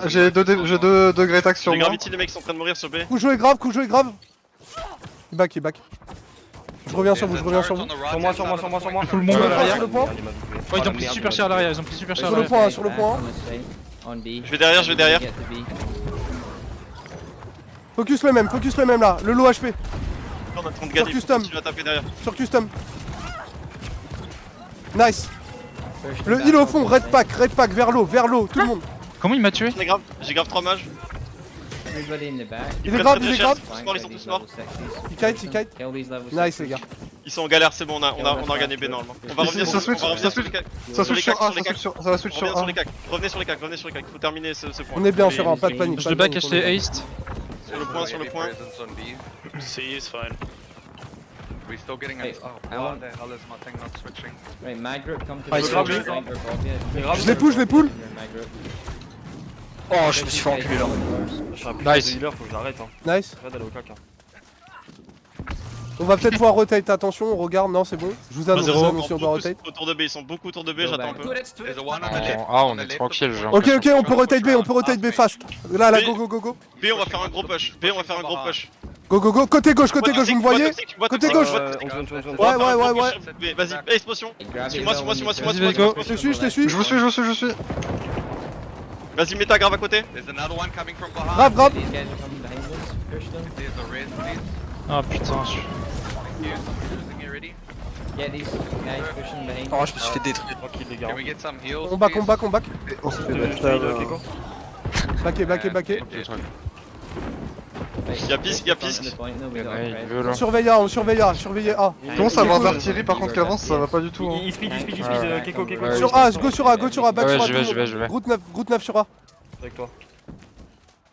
J'ai deux Great Axe sur Les moi. Gravity, les mecs sont en train de mourir sur B. Cujo est grave. Il back. Je reviens sur vous. Sur moi. Tout le monde à l'arrière. Sur le point. Oh, ils ont pris super cher à l'arrière. Sur le point. On B. Je vais derrière. Get to B. Focus le même là. Le low HP. On est en train de gagner. custom. Tu vas taper derrière. Sur custom. Nice. Le heal au fond. Red pack vers l'eau. Tout le monde. Comment il m'a tué? J'ai grave 3 mages. Everybody in the back. Il est grave. Ils sont Fine, tous get these morts. level 60s. Il kite. Kill these level Nice 60s. les gars. Ils sont en galère, c'est bon, on a gagné B normalement. On va revenir Ça sur switch sur A, ça va switch sur A. Revenez sur les cacs, il faut terminer ce point. On est bien sur un, pas de panique. Je te back acheter Haste. Sur le point. C is fine. We still getting Hey, a. Oh, I why want- the hell is my thing not switching? Right, my group come to Ah, the c'est group. grave, My group, obvious. Je les pull. You're in my group. Oh, je me suis fait enculer là. Je suis un putain de Nice. healer, faut que j'arrête. Nice. Arrête d'aller au cac. On va peut-être pouvoir rotate, attention, on regarde, non c'est bon. Je vous annonce si on doit rotate. Autour de B, ils sont beaucoup autour de B, j'attends un peu. There's a one on the left. Ah, on est tranquille, genre. Ok, on peut rotate B, fast. Là, go. B, on va faire un gros push. Go, côté gauche, vous me voyez? Côté gauche. Ouais. Vas-y, ace potion. Suis-moi. Je te suis. Je vous suis. Vas-y, mets ta grave à côté. There's another one coming from behind. Grave. These guys are coming behind us. Push them. There's a red, please. Ah putain, Using it ready. Get these guys pushing behind Oh, us. je me suis fait détruire. Tranquille les gars. Can we get some heals? On back. Backé. Backé. Y'a piste, y'a piste. On surveille A, surveillez A. Commence à avoir d'artillerie par contre qu'avance, ça va pas du tout. Hein. Il speed, Keko. Sur A, go sur A, back sur A. je vais. Route 9 sur A. Avec toi.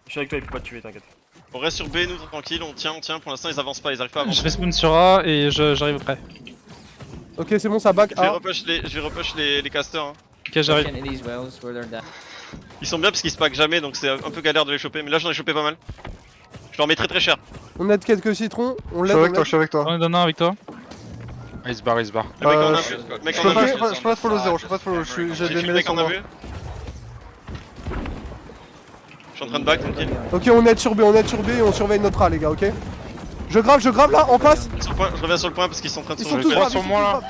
Je suis avec toi, il peut pas te tuer, t'inquiète. On reste sur B, nous tranquille, on tient. Pour l'instant, ils avancent pas, ils arrivent pas à Je avancer. vais spawn sur A et j'arrive après. Ok, c'est bon, ça back Je vais A. repush les casters. Hein. Ok, j'arrive. Ils sont bien parce qu'ils se packent jamais, donc c'est un peu galère de les choper. Mais là, j'en ai chopé pas mal. Je leur mets très cher. On aide quelques citrons, on Je l'aide. suis avec toi. On est donne un avec toi. Il se barre. Le mec en a vu. Je peux pas te follow 0, j'ai des mêlées sur moi. Je suis en train de back, tranquille. Ok, on aide sur B et on surveille notre A, les gars, ok? Je grave là, en face. Je reviens sur le point parce qu'ils sont en train de Ils sont tous graves, sur moi là.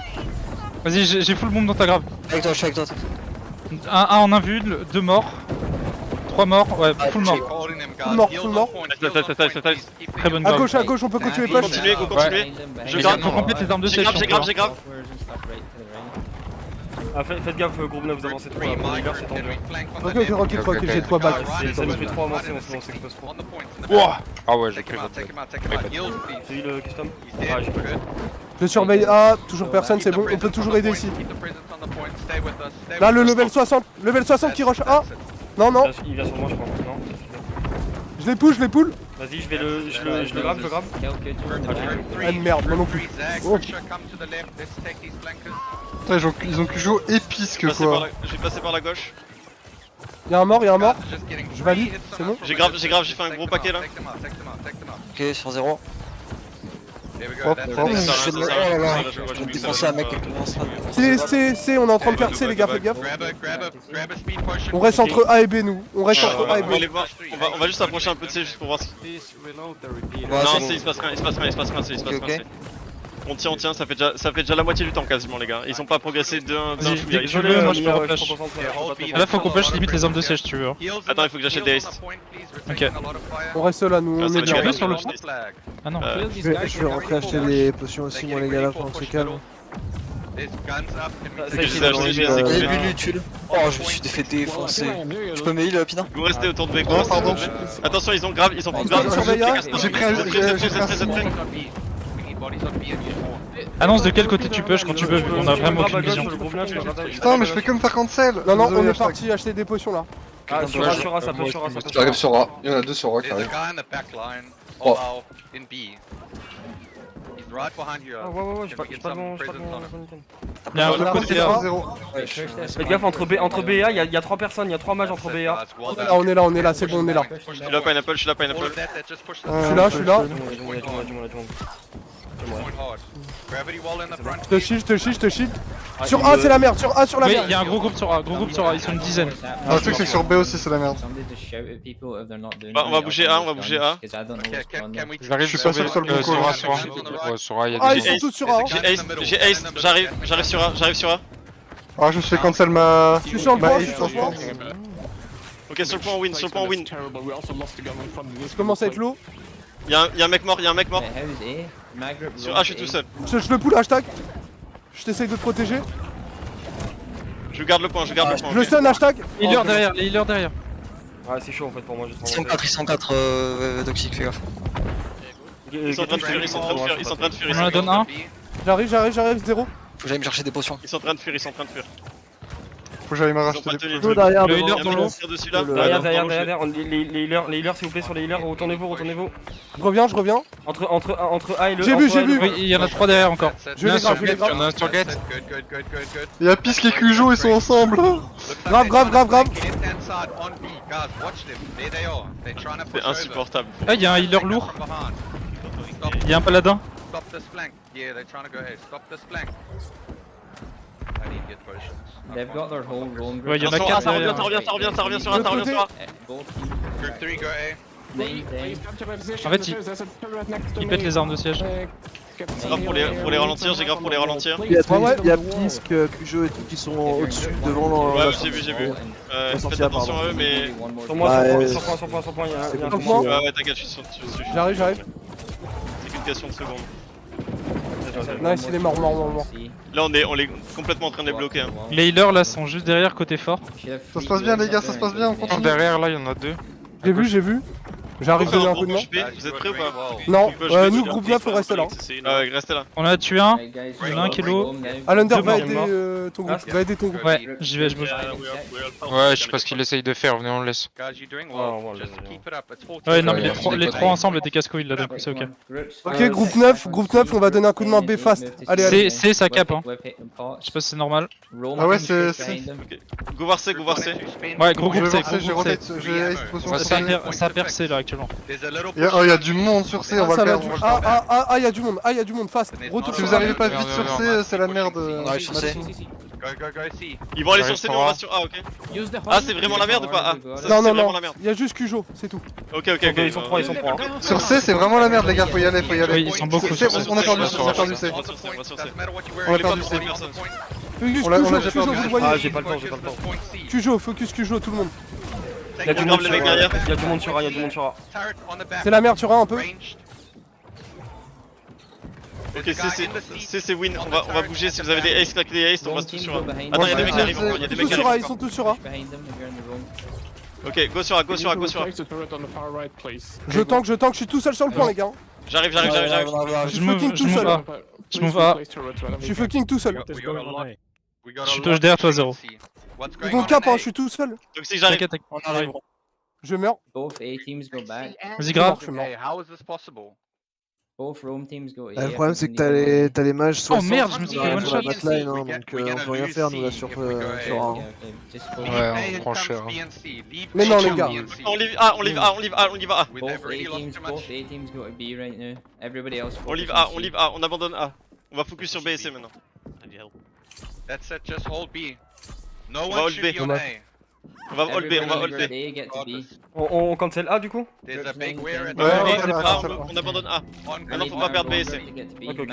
Vas-y, j'ai full bombe dans ta grave. Avec toi, je suis avec toi. Un en un vue, 2 morts. 3 morts, ouais, full mort. Full mort. Très bonne À grave. gauche, on peut continuer push. Continuez, continuez. Je grave, faut complète les armes de siège. J'ai grave. Ah, faites gaffe, groupe 9, vous avancez trop. Les gars, c'est tendu. Ok, j'ai de quoi back. Ça nous fait trop avancer, on s'expose trop. Ah ouais, j'ai pris. C'est lui le custom? Ah, j'ai pas vu. Je surveille A, toujours personne, c'est bon, on peut toujours aider ici. Là, le level 60 qui rush A. Non. Il vient sur moi, je crois. Non. Je les push, je les pull. Vas-y, je le grave. Ah merde, moi non plus. Oh. Putain, ils ont Cujo épisque quoi. J'ai passé par la gauche. Y'a un mort. Je valide, c'est bon. J'ai grave, j'ai fait un gros paquet là. Ok, sur 0. Propre. Je vais défoncer un mec qui commence à... C, on est en train de faire C, les gars, faites gaffe. On reste entre A et B, nous. On reste entre A et On va aller B. voir. On va juste approcher un peu de C juste pour voir ce qu'il Ouais, Non, c'est bon. il se passe rien. Ok. On tient, ça fait déjà la moitié du temps quasiment les gars. Ils ont pas progressé d'un chouïa. Je veux, moi je peux reflash. Là faut qu'on push limite les armes de siège si tu veux. Attends, il faut que j'achète des haste. Ok. On reste là, nous, on ça est va Tu durer. bien. peux sur le pont? Ah non. Je vais rentrer acheter des potions aussi, moi les gars, là, pendant que c'est calme. Oh, je me suis fait défoncer. Je peux me heal, Pina? Vous restez autour de B. Oh, pardon. Attention, ils ont grave, ils ont plus de grave. J'ai pris un. Annonce de quel côté tu push quand tu veux, vu qu'on a vraiment aucune vision. Putain, mais je fais que me faire cancel. Non, on Désolé, est parti acheter des potions là. Ah, sur A, ça peut. J'arrive sur A, il y en a deux sur A qui arrivent. Oh. Ah, ouais, j'ai pas de bon. Il y a un autre côté là. 0. Faites gaffe, entre B et A, il y a 3 personnes, il y a 3 mages entre B et A. On est là, c'est bon, on est là. Je suis là, Pineapple. Je suis là. Je te shield. Sur A, c'est la merde, sur A, sur la Oui, merde. il y a un gros groupe sur A, ils sont une dizaine. Ah, le truc c'est que sur B aussi c'est la merde. On va bouger A. Je suis pas sûr que ce soit le bon Sur A, call. sur A, il y a Ah, des ils sont tous sur A. J'ai haste, j'arrive sur A. Ah, je me suis fait cancel ma. Je suis sur le point, ma je suis sur le point. Ok, sur le point win. Je commence à être low. Y'a un mec mort. Sur A, je suis tout seul. Je le pull, hashtag. Je t'essaye de te protéger. Je garde le point. Je le stun, hashtag. Les healers derrière. Ouais, c'est chaud en fait pour moi. Ils sont 4 toxiques, fais gaffe. Ils sont en train de fuir. On en donne un. J'arrive, 0. Faut que j'aille me chercher des potions. Ils sont en train de fuir. Faut que j'aille me Ils ont racheter pas des tenu. potions. Derrière, Le healer dans l'eau. Dessus là. Derrière, les healers s'il vous plaît, sur les healers, retournez-vous. Je reviens. Entre A et le. J'ai vu. Oui, il y en a 3 derrière encore. Je les grave. Il y en a un sur Gate. Il y a Pisque et Cujo, ils sont ensemble. Grave. C'est insupportable. Ah, il y a un healer lourd. Il y a un paladin. Ouais, il y en a 4 Ça derrière. revient sur A. En fait, il pète les armes de siège. J'ai grave pour les ralentir. Il y a Pisque, Cujo et tout qui sont au-dessus, devant Ouais, j'ai vu. Faites attention à eux, mais. Sur moi, sur point, il y a un Comment Ouais, t'inquiète, je suis sur. J'arrive. C'est qu'une question de secondes. Nice, il est mort. Là, on est complètement en train de les bloquer. Hein. Les healers là sont juste derrière côté fort. Ça se passe bien les gars, ça se passe bien, on continue. Derrière là, il y en a deux. J'ai vu. J'arrive donner un coup de main. Vous êtes prêts ou pas? Non, nous, groupe 9, on reste là. Ouais, restez là. On en a tué un. Hey, guys, Il y en a un qui est low. Alander Deux va morts. aider ton groupe. Va aider ton groupe. Ouais, j'y vais, je bouge. Ouais, je sais pas ce qu'il essaye de faire, venez, on le laisse. Guys, you're doing Oh, well. voilà. Just keep it up. It's 14. Ouais, non, mais Ouais, les trois ensemble étaient casse-couilles là, d'un coup, c'est ok. Ok, groupe 9, on va donner un coup de main B fast. Allez, allez. C'est sa cap, hein. Je sais pas si c'est normal. Ah ouais, c'est... Go voir C, go voir C. Ouais, gros Je groupe vais C, voir C, j'ai gros groupe C. rotate, j'ai ace potion. Ça a percé là actuellement. Oh, y'a du monde sur C, on va Ça le va faire. du... Ah, y'a du monde, y'a du monde, fast. Retour Si vous sur arrivez pas vite Merde, sur merde, C, c'est la merde. On arrive sur C. Go, see. Ils vont aller Ouais, sur C, ça nous on va. va sur A, ok. Use the Ah, c'est vraiment la merde ou pas? Ah, Non, c'est non, vraiment non, la merde. y'a juste Cujo, c'est tout. Ok, ok, ok. Ils sont 3, ils sont 3. Sur C, c'est vraiment la merde, les gars, faut y aller, faut y aller. Oui, ils sont beaucoup C, sur C. on a perdu C, on a perdu C. On va sur C, on va sur C. On a perdu C. Focus On l'a Cujo, déjà Cujo, perdu. vous le Ah, voyez. j'ai pas le temps, j'ai pas le temps. Cujo, focus Cujo, tout le monde. Y'a du monde sur A, y'a du monde sur A, y'a du monde sur A. C'est la merde sur un peu. Ok, C, c'est win. On va bouger. Si vous avez des aces, claquez des aces, on reste tous sur A. Attends, y'a des mecs qui arrivent encore, y'a des mecs Tous qui sur A, arrivent. ils sont tous sur A. Ok, go sur A, go sur A, go sur A. Je tank, je suis tout seul sur le point, les gars. J'arrive. Je suis fucking tout move seul. A. Je move A. Je suis fucking tout seul. Je suis touche derrière toi, 0. Ils vont cap, hein, je suis tout seul. Donc si j'arrive. T'inquiète, On arrive. Je meurs. Both A teams go back. vas-y, grave. Je suis mort. Hey, how is this possible? Both Rome teams go A. Le problème c'est que t'as les mages 60 Oh merde, je me suis fait one sur la shot. matline, hein, donc on peut rien faire nous là sur A. Ouais, on prend cher. Mais non, les gars. On live A, on live A, on live A, on live A. Both A teams go to B right now. Everybody else. On live A, on live A, on abandonne A. On va focus sur B et C maintenant. That's it, just hold B. No On va one hold should B. be on A. On va hold B, on va hold B. A get to B. On cancel A du coup? There's a big wear at On abandonne A. Maintenant faut pas perdre B et C. Ok, ok,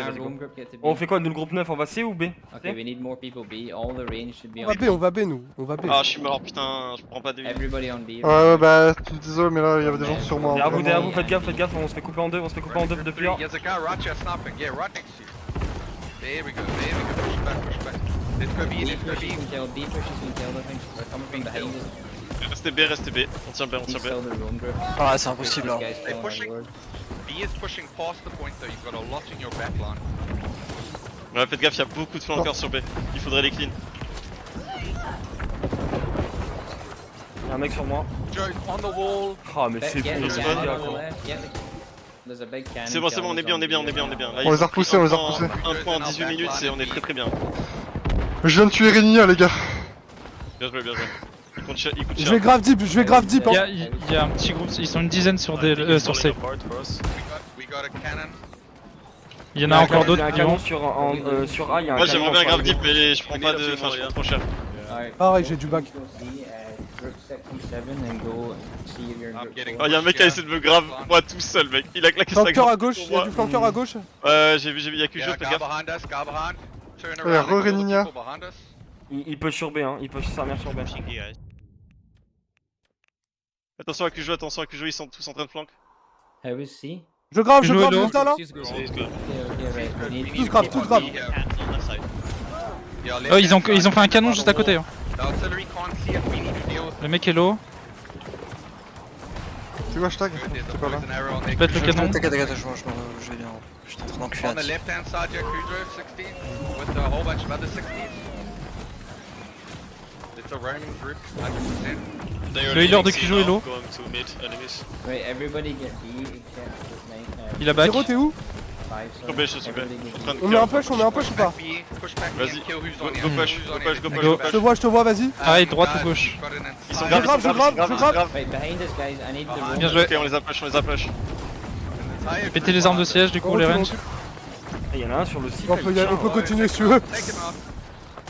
On fait quoi? Nous le groupe 9, on va C ou B? Okay, we need more people B. All the range should be On va B, nous. On va B. Ah, je suis mort, putain, je prends pas de vie. Everybody on B. Ouais, bah, désolé, mais là, il y avait des gens sur moi. Derrière vous, faites gaffe, on se fait couper en deux, depuis A. There's a guy right here snapping. Yeah, right next to you. There we go. Push back. This could be, B pushes can kill, B pushes can kill, I think. They're coming from behind us. Restez B, restez B. On tient B, on tient Please B. tell the Rome group. Ah, c'est impossible là. These guys killing our pushing. ward. B is pushing past the point though. You've got a lot in your back line. Ouais, faites gaffe, y'a beaucoup de flankers sur B. Il faudrait les clean. Y'a un mec sur moi. Joe, on the wall. Ah, mais c'est Get bon, the c'est cannon bon. on the left. Get the- There's a big cannon. C'est bon, on est bien. Là, On les a ils ont repoussés, pris on les a un point- repoussés. Un point en 18 minutes, on est très bien. Je viens de tuer Renia, les gars. Bien joué. Il coûte cher. Je vais grave deep, hein. Il y a un petit groupe, ils sont une dizaine sur sur C. We got a cannon. Il y en a encore Il y d'autres a un qui canon vont. sur A, il y a un Moi canon. j'aimerais bien sur grave A. deep, mais je prends pas de. Enfin, je prends trop cher. Alright. Pareil, j'ai du back. Go see, group 6 and 7 and go see if you're in I'm group getting- 4. Oh, y'a un mec qui a essayé de me grave, moi tout seul, mec. Il a claqué sa Flanqueur grave à gauche, pour y'a moi. du flanqueur à gauche. J'ai vu, y'a que Yeah, Joe, faites guy gaffe. behind us, guy behind. Turn Ouais, around. and kill the Renia. people behind us. Il push sur B, hein, il push sa mère sur B. Attention à Cujo, ils sont tous en train de flank. How is C? Je grave, Cujo est low. juste là. Okay, right. We need Tous grave, tous grave. Yeah, Oh, ils ont fait un canon juste à côté. Hein. The artillery can't see it. We need to deal with Le mec est low. C'est quoi, je tag? it. There's a C'est pas là. poison arrow on their Pète le Cujo. canon. T'inquiète, je vais bien. Je suis en train d'enculer On the left hand side, yeah, Cujo, 16, with a whole bunch of other 60s. It's a roaming group, 100%. Le healer de Cujo est low. Right, everybody get B except for Il a back. Zero, t'es où? 5. Sur B, je suis sur B. Everybody Je suis go en train de On met un push ou pas? Push back B Vas-y, and kill who's go on you. push, Who's go on push, you. go push, Go. go push. Je te vois, vas-y. Ah, droite ou Guys, gauche? you've got an Ils sont entire- graves, Je grave. Right, behind us, guys. I need the room. Bien joué. Ok, on les approche, entire Pétez group les armes de behind us. siège du coup, Oh, les tout ranges. Et y'en a un sur le site. On peut continuer si tu veux. Take him out.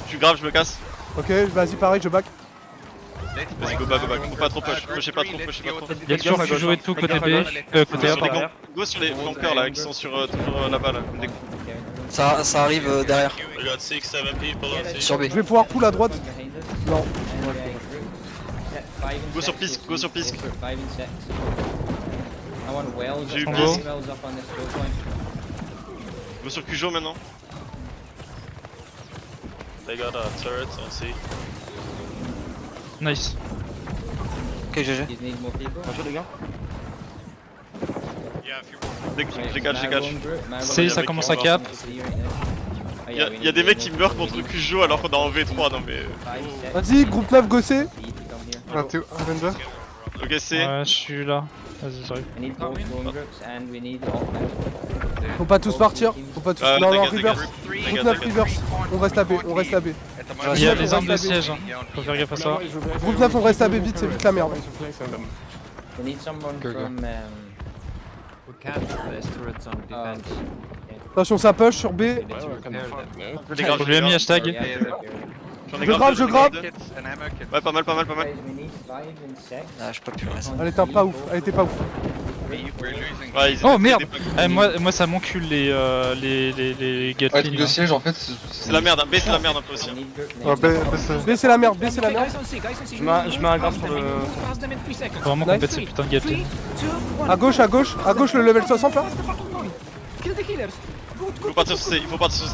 Je suis grave, je me casse. Ok, vas-y, pareil, je back. Let's Vas-y, go back. Faut pas trop push, pushez pas trop. Il y a toujours Cujo et de tout côté B. Côté A, Sur les pardon. gants. Go sur les flankers là, qui sont sur toujours là-bas là. Des- Ça arrive derrière. Sur B. Je vais pouvoir pull à droite. Non. Go sur Pisc, go sur Pisc. J'ai eu Pisc. Go sur Cujo maintenant. Nice. Ok, GG. You need more people. Bonjour les gars. J'ai catch. C, ça commence à cap. Y'a des mecs qui meurent contre Cujo alors qu'on est en V3, non mais... Vas-y, groupe 9 gossé. Ah, t'es où, Avenger? Ok, c'est... Ouais, je suis là. Vas-y, j'arrive. Faut pas tous partir. Faut pas tous. Non, non, reverse. T'inquiète, Groupe 9 reverse. On reste AB, on reste AB. Il y a les armes de siège, hein. Faut faire gaffe à ça. Groupe 9, on reste AB vite, c'est vite la merde. Attention, ça push sur B. Je lui ai mis hashtag. Je grave. Ouais, pas mal. Ah, je peux plus rester. Elle était pas ouf, elle était pas ouf. Ouais, Oh merde! Moi ça m'encule les Ouais, Gatling. truc de siège en fait. c'est la merde, B c'est la merde un peu aussi. Ouais, B c'est la merde, B c'est la merde. Je mets un grave sur le... Faut vraiment qu'on pète ces putains de Gatling. À gauche le level 60 là. Il faut partir sur C,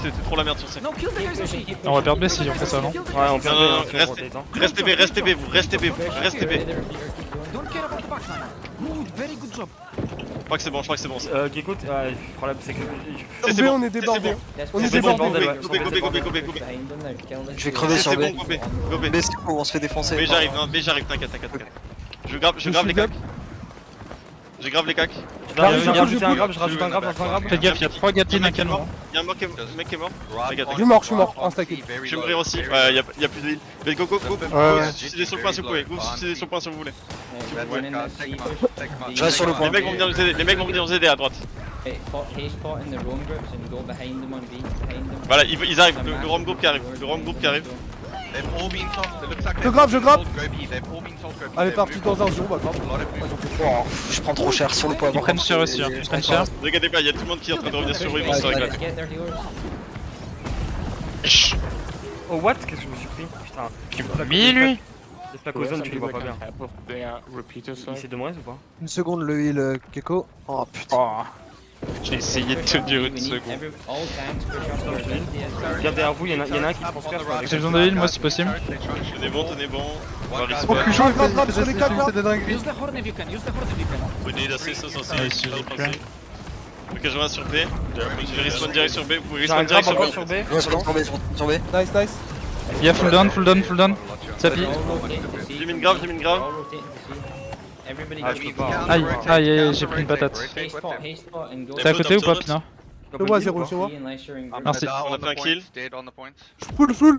c'est trop la merde sur C. On va perdre B si on fait ça, non? Ouais, on perd Non, B. restez B, vous restez B. Je crois que c'est bon. Gecko, le problème c'est que... Sur B on est débordé. On est C'est bon, débordé. go B. Je vais crever sur B. Go B. B, c'est où on se fait défoncer. B j'arrive, t'inquiète. Je grave les cacs. Je grave les cacs. Je rajoute un grab. Fais gaffe, y'a 3 Gatling, un canon. Y'a un mec qui est mort. Je suis mort, instacké. Je vais mourir aussi. Ouais, y'a plus de heal. Mais go. Ouais. Suicidez sur le point si vous pouvez. Suicidez sur le point si vous voulez. Je reste sur le point. Les mecs vont venir nous aider à droite. Voilà, ils arrivent. Le Rom Group qui arrive. Je grave. Elle est partie dans un jour, bah grave. Oh, je prends trop cher sur le point. Ils prennent cher aussi, hein. Ils prennent cher. Regardez pas, y'a tout le monde qui est en train de revenir sur eux, ils vont se faire éclater. Oh what? Qu'est-ce que je me suis pris? Putain. Qui m'a mis lui? Les plaques aux zones, tu les vois pas bien. Il essaie de mourir ou pas? Une seconde le heal Gecko. Oh putain. J'ai essayé de tenir une seconde. Regarde derrière vous, y'en a un qui transfère. J'ai besoin de heal, moi si possible. Tenez bon. On va Oh, respect. Cujo, Grave sur les 4 là. c'est des dingueries. We need assistance aussi. Ouais, si j'ai plus. Ok, je reviens sur B. Je vais respawn direct sur B. Vous pouvez J'ai un respawn grab direct sur encore B. sur B. Ouais, sur B. Nice. Il y a full down. Sapi. J'ai mis une grave. Ah, je peux pas. Aïe, j'ai pris une patate. T'es à côté ou pas, Pina? Je vois 0, je vois. Merci. On a fait un kill. Full.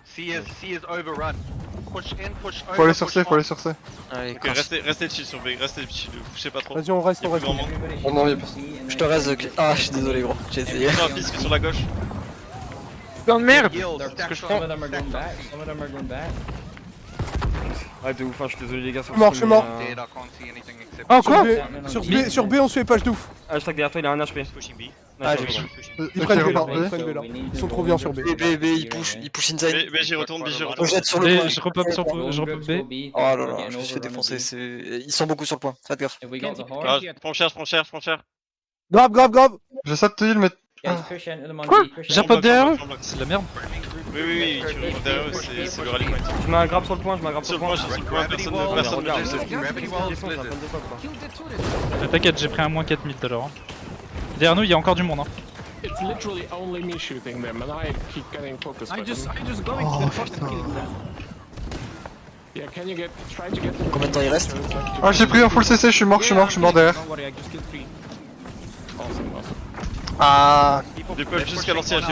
C is overrun. Push in, push over. Faut aller sur C. Allez, Ok, restez chill sur B. Restez chill, poussez pas trop. Vas-y, on reste. Oh non, y'a personne. je te reste. Ah, je suis désolé, gros. J'ai essayé. Sur la piste qui est sur la gauche. Putain de merde! Qu'est-ce que je prends? Ouais, de ouf, hein, je suis désolé les gars. Je suis mort. Oh quoi? Sur B, on se fait page de ouf. Hashtag derrière toi, il a un HP. Ah, Ils prennent B là. Ils sont trop bien sur B. B, il push inside. B, j'y retourne. On jette sur le point. Je repop B. Oh là là, je me suis fait défoncer. Ils sont beaucoup sur le point. Faites gaffe. Ah, prends cher. Grave. J'essaie de te heal, mais. Quoi? J'ai repop derrière eux? C'est de la merde. Oui, tu reviens derrière eux, c'est le rally point. Je mets un grab sur le point, Sur le point, personne ne me T'inquiète, j'ai pris un moins 4000 tout à l'heure. Derrière nous, il y a encore du monde. Oh Combien de temps il reste? Ah, j'ai pris un full CC, je suis mort derrière. Ah. Dépêche jusqu'à l'anciège.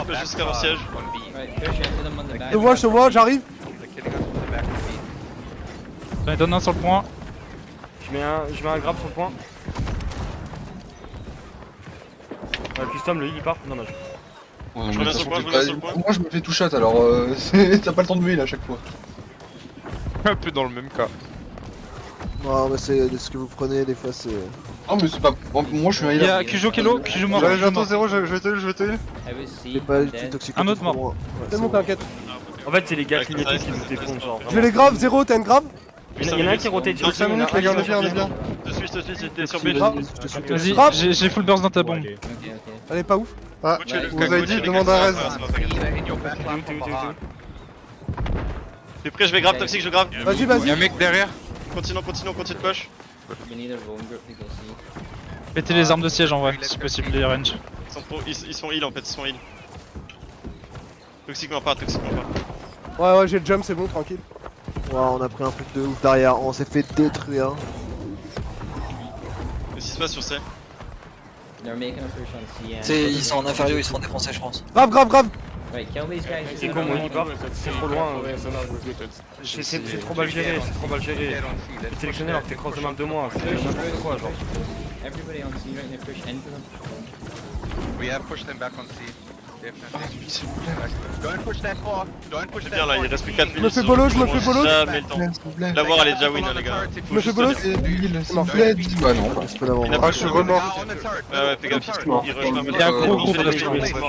Je vois, j'arrive. J'en ai donné un sur le point. Je mets un grab sur le point. Custom, le heal il part. Dommage. Je reviens sur le point. Moi je me fais tout shot alors t'as pas le temps de heal à chaque fois. Un peu dans le même cas. Non, mais c'est ce que vous prenez, des fois c'est. Ah, mais c'est pas. Moi je suis un Il y healer. a Cujo Cujo mort. J'arrive bientôt 0, je vais te heal. C'est pas du tout toxique. Un autre mort. C'est bon, t'inquiète. En fait, c'est les gars qui nous défoncent, genre. Je vais les grave, 0, t'as une grave. Il y en a un qui rotate sur 5 minutes, les gars, on est bien. Je te suis, j'étais sur B. Vas-y, j'ai full burst dans ta bombe. Elle est pas ouf. Ah, vous avez dit, demande un raise. T'es prêt, je vais grave toxique, je grave. Vas-y. Y'a un mec derrière. Continue de push. Mettez les armes de siège en vrai, si possible, les range. Ils sont heal en fait, ils sont heal. Toxiquement pas, toxiquement pas. Ouais, j'ai le jump, c'est bon, tranquille. Ouais, on a pris un truc de ouf derrière, on s'est fait détruire. Qu'est-ce qui se passe sur C? Ils sont en inférieur, ils seront défoncés, je pense. Grave. C'est con, mon part, c'est trop loin. C'est trop mal géré, Le sélectionné alors que t'es cross de map de moi, c'est n'importe quoi, genre. We have pushed them back on C. Don't push that far. Don't push C'est that bien là, far. il reste plus 4 minutes. me fais bolos, je me fais bolos. Jamais le temps. La war elle est déjà win, hein, les gars. Je me fais bolos. Bah non, bah. Ah, je suis remort. Ouais, fais gaffe, il rush pas mal. Il y a un gros groupe de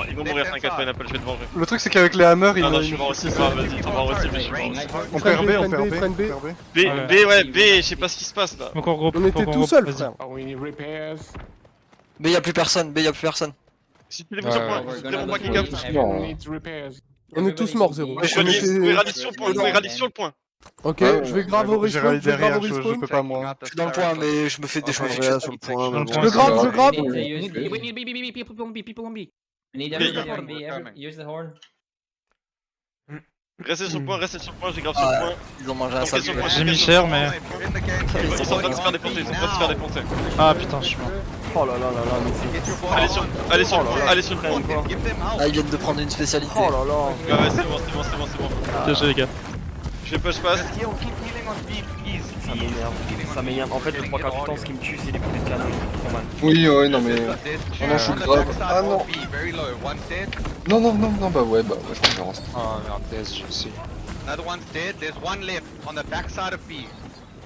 Ils vont mourir, t'inquiète pas, Pineapple, je vais te venger. Le truc c'est qu'avec les hammers, Ah non, je ils suis mort aussi, vas-y, t'en mort aussi, mais je suis mort aussi. On perd B, on perd B. Prenne B. B, je sais pas ce qui se passe là. Encore groupe. On était tout seuls, frère. B y'a plus personne, Si tu les mets sur point, c'est moi qui capte. On est tous morts, zéro. Vous pouvez rallier sur le point. Ok, je vais grave au J'ai respawn. rallye derrière, je peux pas moi. Je suis dans le point, mais je me fais déchoir. Sur le point, mais bon. Je grave. Restez sur le point, j'ai grave sur le point. Ils ont mangé un sale. J'ai mis cher, mais. Ils sont en train de se faire défoncer, Ah putain, je suis mort. Oh là là là là, mais c'est... Allez sur le point. Ah, ils viennent de prendre une spécialité. Oh là là. Ouais, c'est bon. Piégé, les gars. Je push pass. Ça m'énerve. En fait, le 3 quarts du temps, ce qui me tue, c'est les coups de canon. Oui, ouais, non, mais. Oh non, je suis grave. Ah non. Non, bah ouais, je préfère. Ah merde, DS, je sais. Another one's dead. There's one left on the backside of B.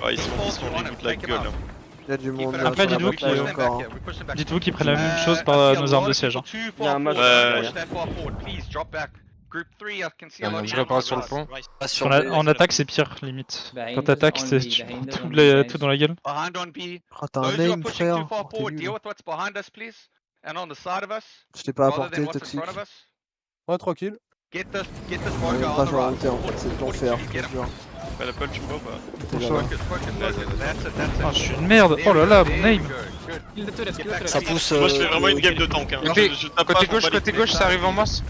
Ouais, ils sont dégoûtent la gueule. Il y a du monde. Après, là, dites-vous sur la qu'il- bataille encore. Dites-vous qu'ils prennent la même chose par nos armes de siège. Hein. Il y a un match. Je repars sur le pont. En attaque, c'est pire, limite. Quand t'attaques, c'est tu prends tout dans la gueule. Behind on B. Ah, t'as un Those who are aim, pushing frère. too far T'es forward, nul. deal with what's behind us, please. And on the side of us, Je t'ai pas rather than apporté, what's in toxique. front of us. Ouais, tranquille. Get this On est marker pas on the sur la right. route, en fait, c'est l'enfer, je te jure. Pineapple, tu me vois ou pas? T'es là-bas. Ah, je suis une merde. Oh là là, mon aim. Ça pousse. Moi je fais vraiment une game de tank. Hein. Je tape pas Côté gauche, ça arrive en masse.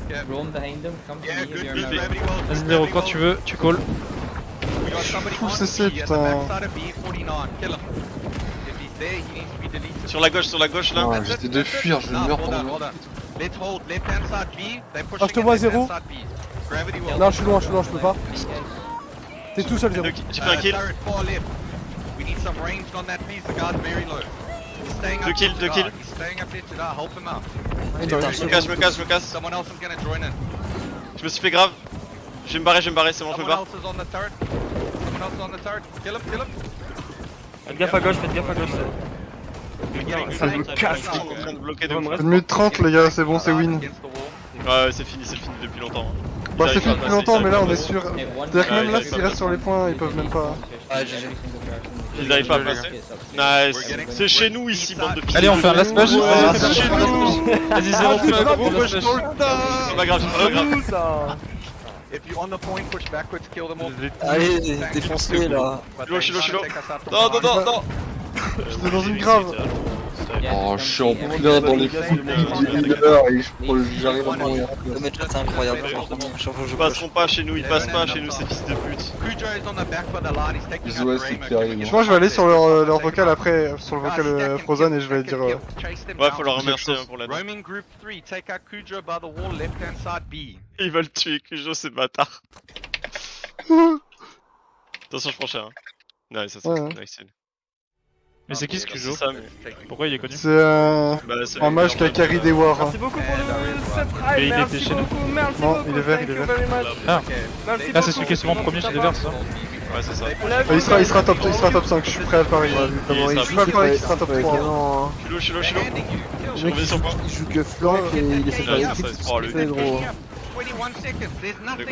Vas-y, Nero, quand tu veux, tu calls. Full CC, putain. Sur la gauche là. Ah, j'étais de fuir, je meurs pendant le. Ah, je te vois, zéro. Non, je suis loin, je peux pas. T'es tout seul, zéro. J'ai fait un kill. 2 kills. Je me casse. Je me suis fait grave. Je vais me barrer, c'est bon, je me barre. Faites gaffe à gauche. Ça me casse. En train de bloquer de ouf. 1 minute 30 les gars, c'est bon, c'est win. Ouais, c'est fini depuis longtemps. Bah c'est fait depuis longtemps mais là on est sûr. C'est-à-dire que même là s'ils restent sur les points ils peuvent même pas. Ouais, GG. Ils n'arrivent pas à passer. Nice. C'est chez nous ici, bande de pistons. Allez, on fait un last push. C'est chez nous. Vas-y, Zéro, fais un gros push. C'est pas grave. Allez, défonce-les là. Je suis low. Non. J'étais dans une grave. Oh, je suis en plein dans les fous du dealer et j'arrive à mourir. Le match c'est incroyable. Chaque fois Ils passeront pas chez nous, ils passent pas chez nous ces fils de pute. Les OS c'est terrible. Je pense que je vais aller sur leur vocal après, sur le vocal Frozen et je vais dire. Ouais, faut leur remercier pour l'aide. Roaming group 3, take out Kujo by the wall, left hand side B. Ils veulent tuer Kujo, ces bâtards. Attention, je prends cher. Hein. Nice, ça Ouais. nice. Mais c'est qui ce Kujo? Pourquoi il est connu? C'est un mage qui a carry des wars. Merci beaucoup pour le subscribe. Mais il Merci était chez nous. beaucoup. Merci Non, beaucoup. il est vert, Thank il est you vert. very much. Ah, Merci c'est beaucoup. celui qui est souvent premier chez les verts, ça. Ouais, c'est ça. Il sera top 5, je suis prêt à le parier. Je suis pas le parier qu'il sera top 3. Je suis low. Je Le mec reviens sur moi. il joue que flank et il essaie de faire Ouais, des ça, tricks, c'est c'est pour lui. fait gros.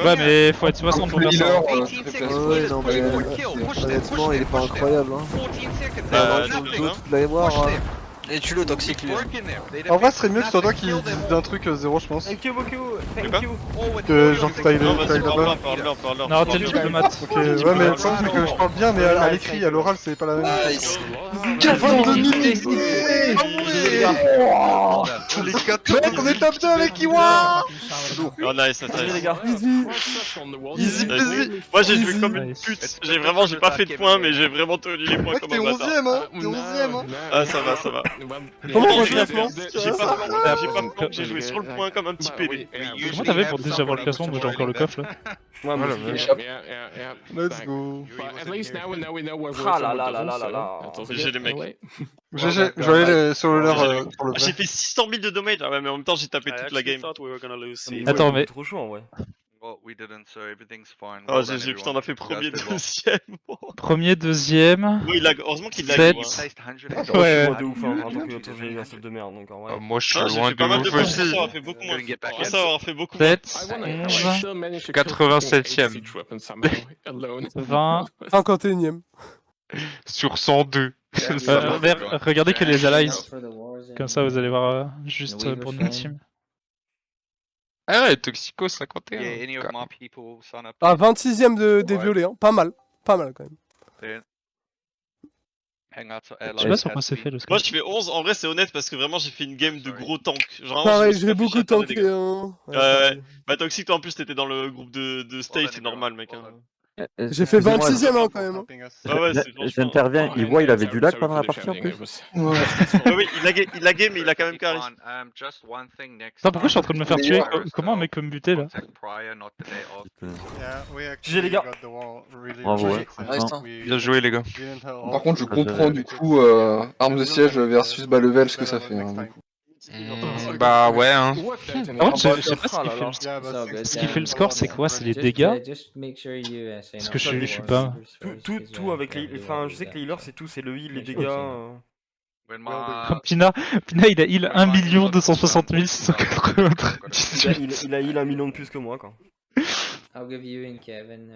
Ouais, mais faut être 60 pour faire ça. Ouais, non, mais honnêtement, il est pas incroyable. Hein. Dans le dos, tu dois y voir. Et tu le toxique lui. En vrai, ce serait mieux que ce soit toi qui dise d'un truc 0, je pense. Thank you beaucoup. Thank quoi you. Que genre que t'ailles Non, vas-y, là-bas. parle-leur. Non, t'es le diplomate. Ok, ouais, mais le problème c'est que je parle bien, mais à l'écrit, à l'oral, c'est pas la même. Ah, il- 22 minutes. Les 4 mec, on est top 2 avec Iwa. Oh nice, nice, les nice. gars. Easy peasy. Moi j'ai joué comme une pute. J'ai pas fait de points, mais j'ai vraiment tenu les points Mec, comme t'es un bâtard. 11ème, hein. T'es 11ème, hein. Ah, ça va, ça va. Comment on classement? J'ai pas planqué, j'ai joué sur le point comme un petit PD. Comment t'avais pour déjà avoir le classement? Moi j'ai encore le coffre là. Ouais, moi, Let's go. Ah là là là là là là. GG les mecs. GG, je vais aller sur le leur pour le J'ai vrai. fait 600 000 de damage, ah ouais, mais en même temps j'ai tapé toute la game. Attends, mais. Trop chaud en vrai. Well, we didn't, so everything's fine. Oh GG, putain, on a fait premier, deuxième. Premier, deuxième. Oui, heureusement qu'il l'a Sept. eu. Ouais. De ouf, hein. En tant que j'ai eu un seul de merde, donc en vrai. Moi je suis J'ai loin fait pas mal de de ouf points, aussi. ça aura fait beaucoup moins. Ça aura fait beaucoup moins. 7, 11, 87ème 20. 51ème. sur 102. Regardez que les allies. For the war zone. Comme ça, vous allez voir juste pour notre team. Ah ouais, Toxico 51. Yeah, any of my people sign up. Ah, 26ème des violets, hein. Pas mal. Pas mal quand même. Hang out to Je sais pas sur quoi c'est fait le Moi score. je fais 11, en vrai c'est honnête parce que vraiment j'ai fait une game de gros tank. Genre, Pareil, je je me vais suis pas beaucoup fait chier à faire des tanker. dégâts. Hein. Ouais. Bah Toxic toi en plus t'étais dans le groupe de State, c'est normal mec. Hein. J'ai fait 26ème hein, quand même. Hein. Ah ouais, c'est franchement. J'interviens, Iwa il avait du lag pendant la partie en plus. Ouais, oui, il laguait mais il a quand même carré. Attends, pourquoi je suis en train de me faire tuer? Comment un mec peut me buter là? GG les gars. Bravo, ouais. Bien joué les gars. Par contre, je comprends du coup armes de siège versus bas level ce que ça fait. Hein, du coup. Bah ouais hein. Par contre, je sais pas ce qui fait le score, c'est quoi? C'est les dégâts? Parce que je suis pas. Tout avec les. Enfin, je sais que les healers c'est tout, c'est le heal, les dégâts. Pina, il a heal 1 260 693. Il a heal 1 million de plus que moi quoi. I'll give you and Kevin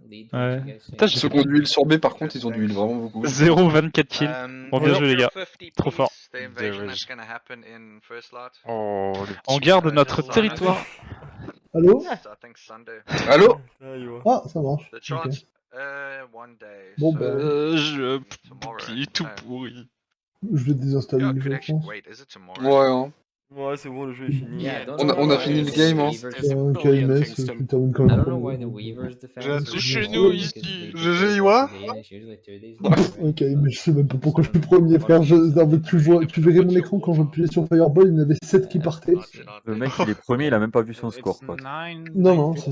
lead. Ouais. Ceux qui ont du heal sur B par contre ils ont du heal vraiment beaucoup. 0,24 kills. Bon, bien joué les gars. Trop fort. Oh, On garde notre territoire. Allô? Allô? Ah, ça marche. Ok. Bon bah, je plie tout pourri. je vais désinstaller le jeu, je pense. Ouais hein. Ouais, c'est bon, le jeu est fini. On a fini le game hein. C'est un KMS, tu termines quand même. C'est chez nous ici. GG Iwa. Ok, mais je sais même pas pourquoi je suis premier, frère. Tu verrais mon écran quand j'appuyais sur Fireball, il y en avait 7 qui partaient. Le mec il est premier, il a même pas vu son score quoi. Non, c'est